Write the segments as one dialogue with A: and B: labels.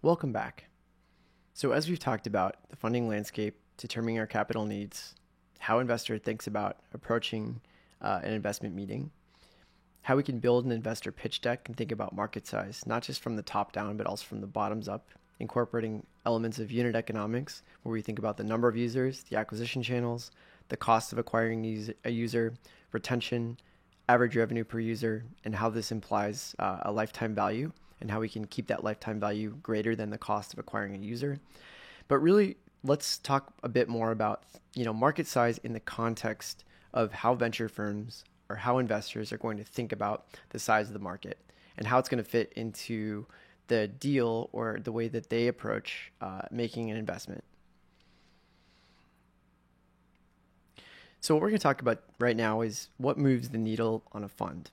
A: Welcome back. So as we've talked about the funding landscape, determining our capital needs, how investor thinks about approaching an investment meeting, how we can build an investor pitch deck and think about market size, not just from the top down, but also from the bottoms up, incorporating elements of unit economics, where we think about the number of users, the acquisition channels, the cost of acquiring a user, retention, average revenue per user, and how this implies a lifetime value and how we can keep that lifetime value greater than the cost of acquiring a user. But really, let's talk a bit more about market size in the context of how venture firms or how investors are going to think about the size of the market and how it's going to fit into the deal or the way that they approach making an investment. So what we're going to talk about right now is what moves the needle on a fund.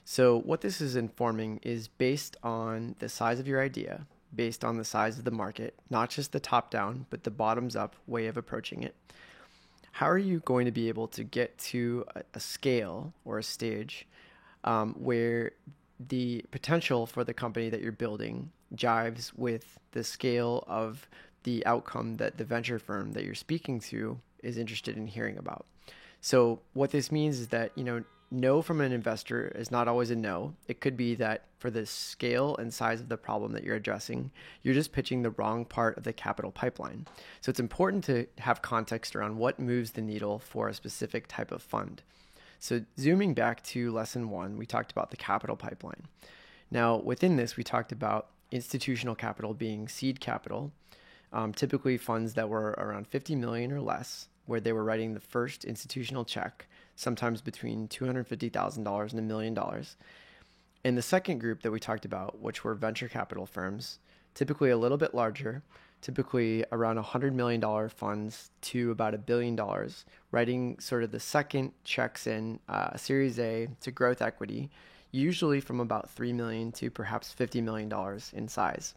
A: So what this is informing is based on the size of your idea, based on the size of the market, not just the top down, but the bottoms up way of approaching it. How are you going to be able to get to a scale or a stage where the potential for the company that you're building jives with the scale of the outcome that the venture firm that you're speaking to is interested in hearing about? So what this means is that, no from an investor is not always a no. It could be that for the scale and size of the problem that you're addressing, you're just pitching the wrong part of the capital pipeline. So it's important to have context around what moves the needle for a specific type of fund. So zooming back to lesson 1, we talked about the capital pipeline. Now within this, we talked about institutional capital being seed capital, typically funds that were around 50 million or less, where they were writing the first institutional check, sometimes between $250,000 and $1 million. And the second group that we talked about, which were venture capital firms, typically a little bit larger, typically around $100 million funds to about $1 billion, writing sort of the second checks in Series A to growth equity, usually from about $3 million to perhaps $50 million in size.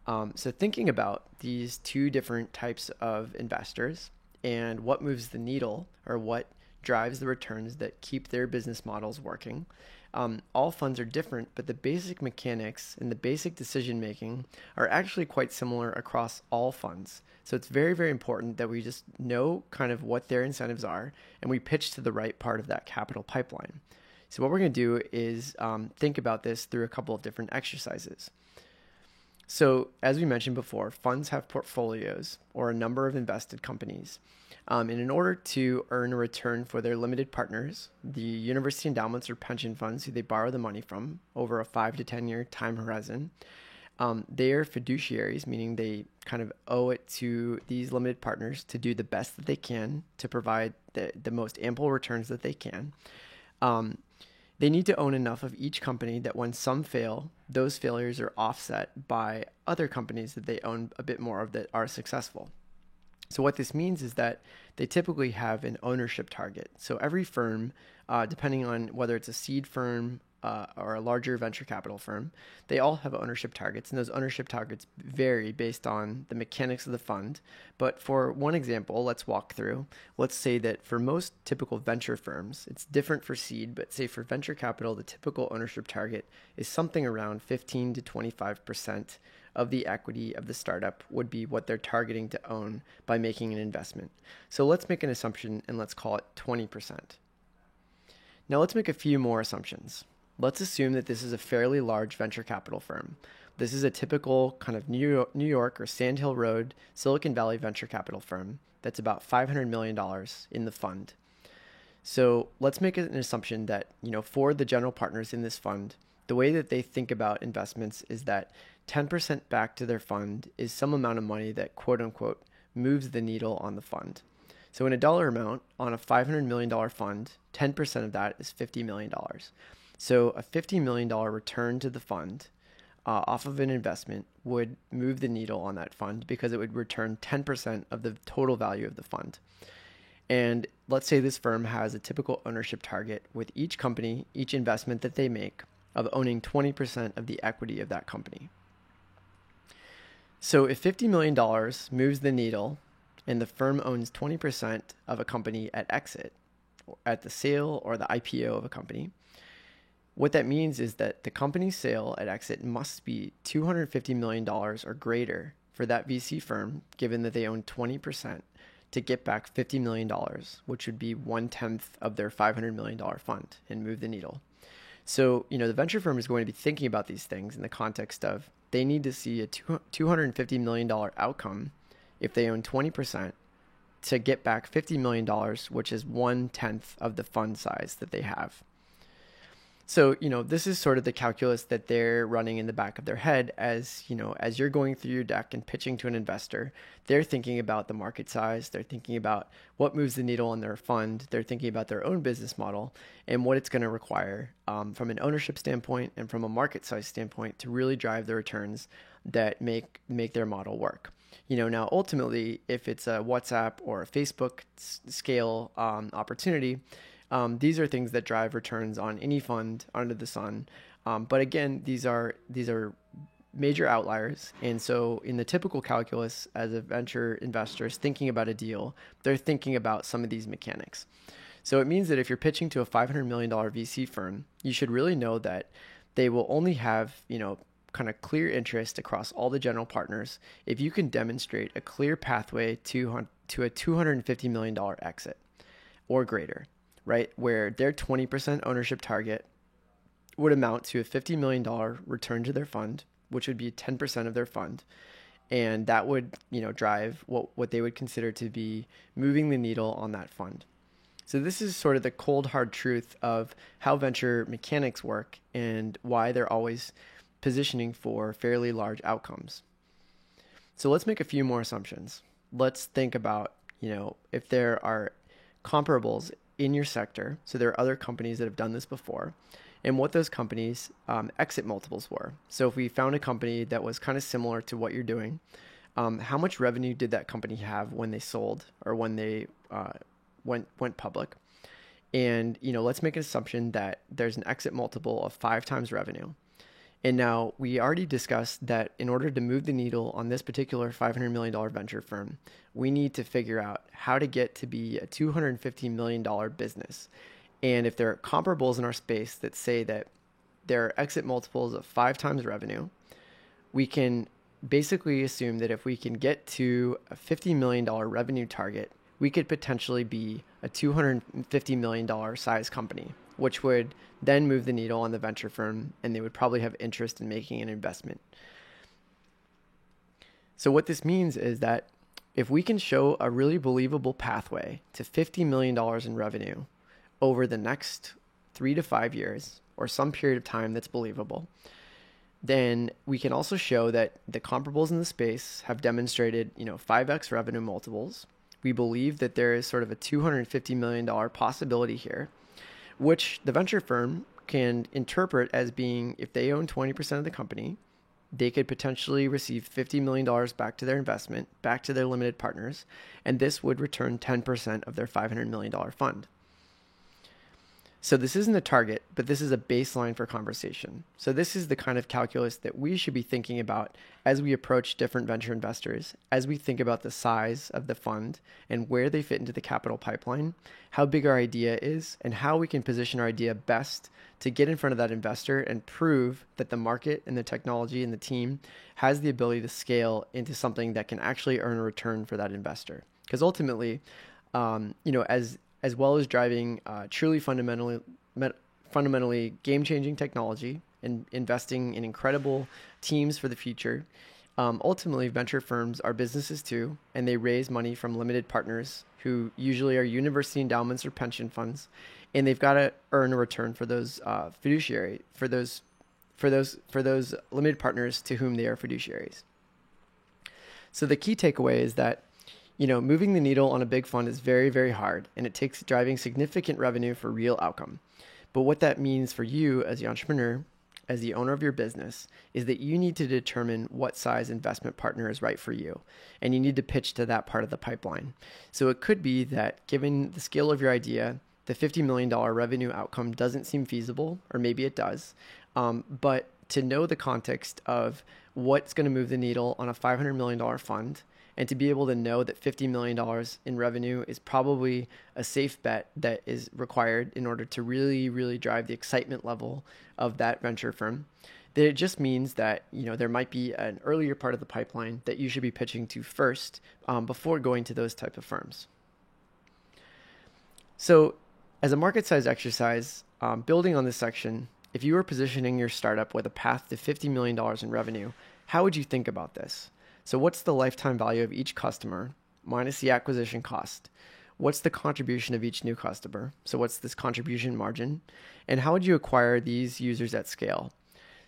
A: So thinking about these two different types of investors and what moves the needle or what drives the returns that keep their business models working. All funds are different, but the basic mechanics and the basic decision making are actually quite similar across all funds. So it's very, very important that we just know kind of what their incentives are and we pitch to the right part of that capital pipeline. So what we're going to do is think about this through a couple of different exercises. So as we mentioned before, funds have portfolios or a number of invested companies. And in order to earn a return for their limited partners, the university endowments or pension funds who they borrow the money from over a 5 to 10 year time horizon, they are fiduciaries, meaning they kind of owe it to these limited partners to do the best that they can to provide the most ample returns that they can. They need to own enough of each company that when some fail, those failures are offset by other companies that they own a bit more of that are successful. So what this means is that they typically have an ownership target. So every firm, depending on whether it's a seed firm or a larger venture capital firm, they all have ownership targets, and those ownership targets vary based on the mechanics of the fund. But for one example, let's walk through. Let's say that for most typical venture firms, it's different for seed, but say for venture capital, the typical ownership target is something around 15 to 25% of the equity of the startup would be what they're targeting to own by making an investment. So let's make an assumption and let's call it 20%. Now let's make a few more assumptions. Let's assume that this is a fairly large venture capital firm. This is a typical kind of New York or Sand Hill Road, Silicon Valley venture capital firm that's about $500 million in the fund. So let's make an assumption that, for the general partners in this fund, the way that they think about investments is that 10% back to their fund is some amount of money that, quote unquote, moves the needle on the fund. So in a dollar amount on a $500 million fund, 10% of that is $50 million. So a $50 million return to the fund off of an investment would move the needle on that fund because it would return 10% of the total value of the fund. And let's say this firm has a typical ownership target with each company, each investment that they make, of owning 20% of the equity of that company. So if $50 million moves the needle and the firm owns 20% of a company at exit, at the sale or the IPO of a company, What that means is that the company's sale at exit must be $250 million or greater for that VC firm, given that they own 20%, to get back $50 million, which would be 1/10 of their $500 million fund and move the needle. So, the venture firm is going to be thinking about these things in the context of they need to see a $250 million outcome if they own 20% to get back $50 million, which is 1/10 of the fund size that they have. So, this is sort of the calculus that they're running in the back of their head as you're going through your deck and pitching to an investor. They're thinking about the market size. They're thinking about what moves the needle on their fund. They're thinking about their own business model and what it's going to require from an ownership standpoint and from a market size standpoint to really drive the returns that make their model work. Now, ultimately, if it's a WhatsApp or a Facebook scale opportunity, these are things that drive returns on any fund under the sun. But again, these are major outliers. And so in the typical calculus, as a venture investor is thinking about a deal, they're thinking about some of these mechanics. So it means that if you're pitching to a $500 million VC firm, you should really know that they will only have, kind of clear interest across all the general partners if you can demonstrate a clear pathway to a $250 million exit or greater. Right, where their 20% ownership target would amount to a $50 million return to their fund, which would be 10% of their fund. And that would, drive what they would consider to be moving the needle on that fund. So this is sort of the cold, hard truth of how venture mechanics work and why they're always positioning for fairly large outcomes. So let's make a few more assumptions. Let's think about, if there are comparables in your sector. So there are other companies that have done this before and what those companies' exit multiples were. So if we found a company that was kind of similar to what you're doing, how much revenue did that company have when they sold or when they went public? And, let's make an assumption that there's an exit multiple of 5 times revenue. And now we already discussed that in order to move the needle on this particular $500 million venture firm, we need to figure out how to get to be a $250 million business. And if there are comparables in our space that say that there are exit multiples of 5 times revenue, we can basically assume that if we can get to a $50 million revenue target, we could potentially be a $250 million size company, which would then move the needle on the venture firm, and they would probably have interest in making an investment. So what this means is that if we can show a really believable pathway to $50 million in revenue over the next 3 to 5 years, or some period of time that's believable, then we can also show that the comparables in the space have demonstrated, 5x revenue multiples. We believe that there is sort of a $250 million possibility here, which the venture firm can interpret as being, if they own 20% of the company, they could potentially receive $50 million back to their investment, back to their limited partners, and this would return 10% of their $500 million fund. So this isn't a target, but this is a baseline for conversation. So this is the kind of calculus that we should be thinking about as we approach different venture investors, as we think about the size of the fund and where they fit into the capital pipeline, how big our idea is, and how we can position our idea best to get in front of that investor and prove that the market and the technology and the team has the ability to scale into something that can actually earn a return for that investor. Because ultimately, as well as driving truly fundamentally game-changing technology and investing in incredible teams for the future. Ultimately, venture firms are businesses too, and they raise money from limited partners who usually are university endowments or pension funds, and they've got to earn a return for those for those limited partners to whom they are fiduciaries. So the key takeaway is that moving the needle on a big fund is very, very hard, and it takes driving significant revenue for real outcome. But what that means for you as the entrepreneur, as the owner of your business, is that you need to determine what size investment partner is right for you, and you need to pitch to that part of the pipeline. So it could be that given the scale of your idea, the $50 million revenue outcome doesn't seem feasible, or maybe it does, but to know the context of what's going to move the needle on a $500 million fund, and to be able to know that $50 million in revenue is probably a safe bet that is required in order to really, really drive the excitement level of that venture firm. That it just means that there might be an earlier part of the pipeline that you should be pitching to first before going to those type of firms. So as a market size exercise, building on this section, if you were positioning your startup with a path to $50 million in revenue, how would you think about this? So what's the lifetime value of each customer minus the acquisition cost? What's the contribution of each new customer? So what's this contribution margin? And how would you acquire these users at scale?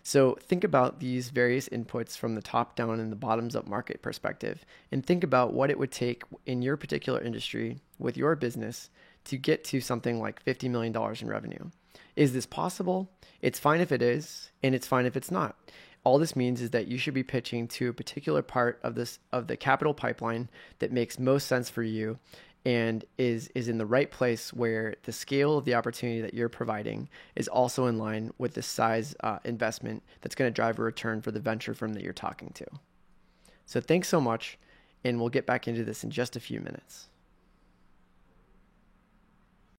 A: So think about these various inputs from the top down and the bottoms up market perspective, and think about what it would take in your particular industry with your business to get to something like $50 million in revenue. Is this possible? It's fine if it is, and it's fine if it's not. All this means is that you should be pitching to a particular part of the capital pipeline that makes most sense for you and is in the right place where the scale of the opportunity that you're providing is also in line with the size investment that's going to drive a return for the venture firm that you're talking to. So thanks so much, and we'll get back into this in just a few minutes.